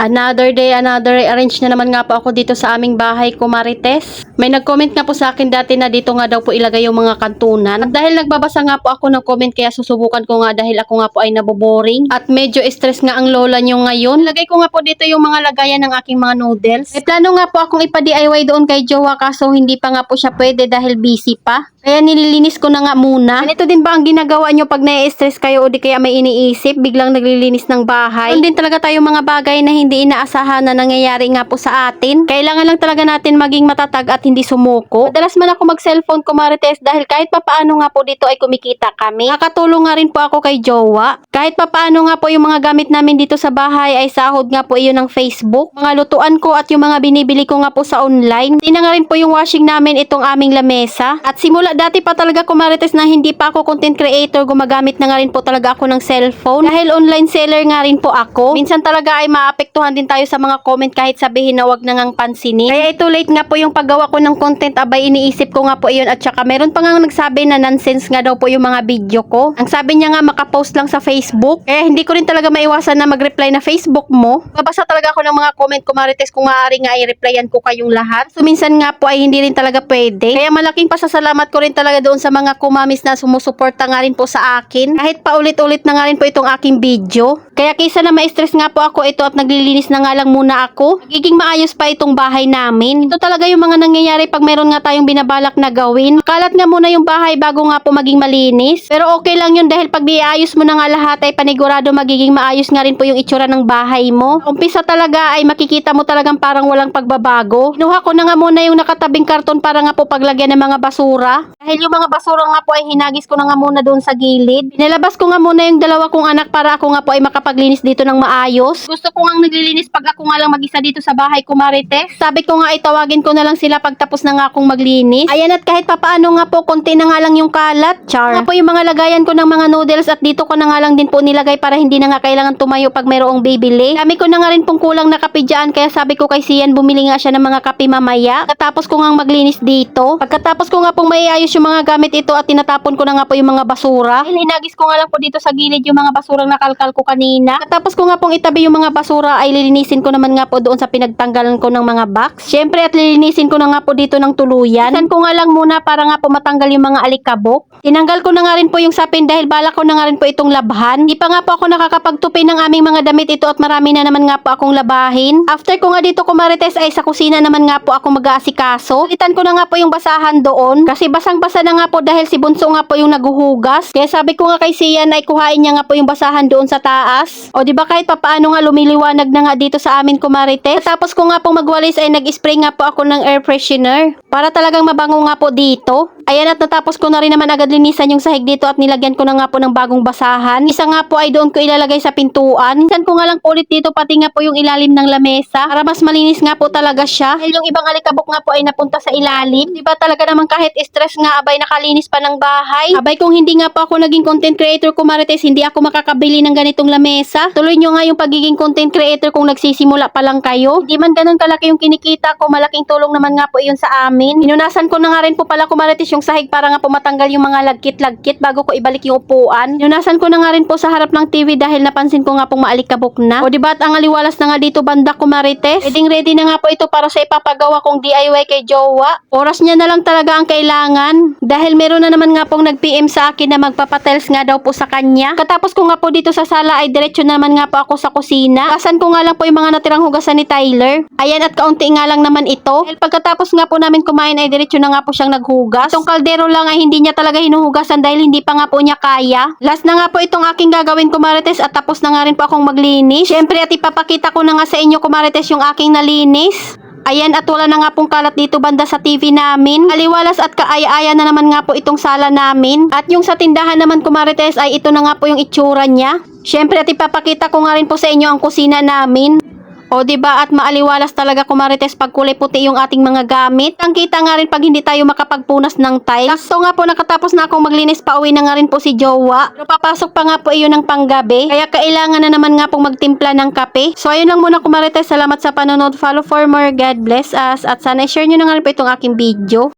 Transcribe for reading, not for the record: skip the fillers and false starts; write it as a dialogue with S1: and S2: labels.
S1: Another day, another arrange na naman nga po ako dito sa aming bahay, Kumarites. May nag-comment nga po sa akin dati na dito nga daw po ilagay yung mga kantunan. At dahil nagbabasa nga po ako ng comment, kaya susubukan ko nga dahil ako nga po ay naboboring. At medyo stress nga ang lola nyo ngayon. Lagay ko nga po dito yung mga lagayan ng aking mga noodles. May plano nga po akong ipa-DIY doon kay Jowa, kaso hindi pa nga po siya pwede dahil busy pa. Kaya nililinis ko na nga muna. Ganito din ba ang ginagawa nyo pag nai-stress kayo o di kaya may iniisip, biglang naglilinis ng bahay? Doon din talaga tayo mga bagay na hindi inaasahan na nangyayari nga po sa atin. Kailangan lang talaga natin maging matatag at hindi sumuko. Madalas man ako mag-cellphone, Kumarites, dahil kahit papaano nga po dito ay kumikita kami. Nakatulong nga rin po ako kay Jowa. Kahit papaano nga po yung mga gamit namin dito sa bahay ay sahod nga po iyon ng Facebook. Mga lutuan ko at yung mga binibili ko nga po sa online. Hindi na nga rin po yung washing namin itong aming lamesa. At simula dati pa talaga, Kumarites, na hindi pa ako content creator, gumagamit na nga rin po talaga ako ng cellphone. Dahil online seller nga rin po ako. Minsan talaga ay maapektuhan din tayo sa mga comment kahit sabihin na wag na ngang pansinin. Kaya ito late nga po yung paggawa ko ng content, abay iniisip ko nga po iyon. At saka meron pa nga nagsabi na nonsense nga daw po yung mga video ko. Ang sabi niya nga makapost lang sa Facebook. Kaya hindi ko rin talaga maiwasan na mag-reply na Facebook mo. Babasa talaga ako ng mga comment, Kumarites, kung maaari nga i-replyan ko kayong lahat. So minsan nga po ay hindi rin talaga pwede. Kaya malaking pasasalamat ko rin talaga doon sa mga kumamis na sumusuporta nga rin po sa akin. Kahit paulit-ulit na nga rin po itong aking video. Kaya kaysa na ma-stress nga po ako ito at naglilinis na nga lang muna ako, magiging maayos pa itong bahay namin. Ito talaga yung mga nangyayari pag meron nga tayong binabalak na gawin. Kalat nga muna yung bahay bago nga po maging malinis. Pero okay lang yun dahil pag diayos mo na nga lahat ay panigurado magiging maayos nga rin po yung itsura ng bahay mo. Umpisa talaga ay makikita mo talagang parang walang pagbabago. Kinuha ko na nga muna yung nakatabing karton para nga po paglagyan ng mga basura. Dahil yung mga basura nga po ay hinagis ko na nga muna doon sa gilid. Pinalabas ko nga muna yung dalawa kong anak para ako nga po ay makapaglinis dito ng maayos. Gusto ko nga naglilinis pag ako nga lang mag-isa dito sa bahay, Kumarites. Sabi ko nga itawagin ko na lang sila pagtapos na nga akong maglinis. Ayan, at kahit papaano nga po konti na nga lang yung kalat. Char. Nga po yung mga lagayan ko ng mga noodles at dito ko na nga lang din po nilagay para hindi na nga kailangan tumayo pag mayroong bibili. Kami ko na nga rin pong kulang na kape dyan, kaya sabi ko kay Sian bumili nga siya ng mga kape mamaya. Pagkatapos ko nga maglinis dito. Pagkatapos ko nga pong maiayos yung mga gamit ito at tinatapon ko na nga po yung mga basura. Hinagis ko nga lang po dito sa gilid yung mga basurang nakalkal ko kanina. Pagkatapos ko nga pong itabi yung mga basura ay lilinisin ko naman nga po doon sa pinagtanggalan ko ng mga box. Syempre at lilinisin ko na nga po dito ng tuluyan. Isan ko nga lang muna para nga po matanggal yung mga alikabok. Tinanggal ko na nga rin po yung sapin dahil balak ko na nga rin po itong labhan. Di pa nga po ako nakakapagtupi ng aming mga damit ito at marami na naman nga po akong labahin. After ko nga dito, Kumarites, ay sa kusina naman nga po ako mag-aasikaso. Itan ko na nga po yung basahan doon kasi basang-basa na nga po dahil si Bunso nga po yung naguhugas. Kaya sabi ko nga kay Sian ay kuhain niya nga po yung basahan doon sa taas. O di ba kahit papaano nga lumiliwanag na nga dito sa amin, Kumarites. Tapos ko nga pong magwalis ay nag-spray nga po ako ng air freshener para talagang mabango nga po dito. Ayan, at natapos ko na rin naman agad linisan yung sahig dito at nilagyan ko na nga po ng bagong basahan. Isa nga po ay doon ko ilalagay sa pintuan. Minsan ko nga lang ulit dito pati nga po yung ilalim ng lamesa para mas malinis nga po talaga siya. Dahil yung ibang alikabok nga po ay napunta sa ilalim. Diba talaga naman kahit stress nga abay nakalinis pa ng bahay. Abay kung hindi nga po ako naging content creator, Kumarites, hindi ako makakabili ng ganitong lamesa. Tuloy nyo nga yung pagiging content creator kung nagsisimula pa lang kayo. Hindi man ganun kalaki yung kinikita ko, malaking tulong naman nga po iyon sa amin. Pinunasan ko na nga rin po pala, Kumarites, yung sahig para nga po matanggal yung mga lagkit-lagkit bago ko ibalik yung upuan. Pinunasan ko na nga rin po sa harap ng TV dahil napansin ko nga pong maalikabok na. O diba at ang aliwalas na nga dito banda, Kumarites. Ready na nga po ito para sa ipapagawa kong DIY kay Jowa. Oras niya na lang talaga ang kailangan dahil meron na naman nga pong nag-PM sa akin na magpapatiles nga daw po sa kanya. Katapos ko nga po dito sa sala ay diretso naman nga po ako sa kusina. Kasan ko nga lang po yung mga natirang hugasan ni Tyler. Ayan, at kaunti nga lang naman ito. Dahil pagkatapos nga po namin kumain ay diretso na nga po siyang naghugas. Itong kaldero lang ay hindi niya talaga hinuhugasan dahil hindi pa nga po niya kaya. Last na nga po itong aking gagawin, Kumarites, at tapos na nga rin po akong maglinis. Syempre at ipapakita ko na nga sa inyo, Kumarites, yung aking nalinis. Ayan, at wala na nga pong kalat dito banda sa TV namin. Aliwalas at kaaya-aya na naman nga po itong sala namin. At yung sa tindahan naman, Kumarites, ay ito na nga po yung itsura niya. Syempre at ipapakita ko nga rin po sa inyo ang kusina namin. O diba at maaliwalas talaga, Kumarites, pag kulay puti yung ating mga gamit. Ang kita nga rin pag hindi tayo makapagpunas ng tiles. Sakto nga po nakatapos na akong maglinis, pauwi na nga rin po si Jowa. Pero papasok pa nga po iyon ng panggabi. Kaya kailangan na naman nga pong magtimpla ng kape. So ayun lang muna, Kumarites, salamat sa panonood. Follow for more. God bless us. At sana i-share nyo na nga rin po itong aking video.